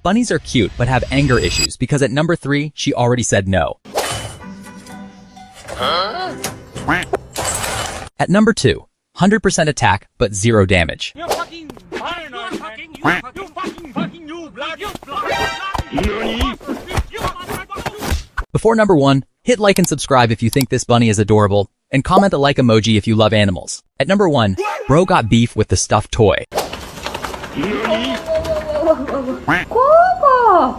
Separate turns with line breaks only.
Bunnies are cute but have anger issues because at number 3, she already said no. At number 2, 100% attack but 0 damage. Before number 1, hit like and subscribe if you think this bunny is adorable, and comment the like emoji if you love animals. At number 1, bro got beef with the stuffed toy.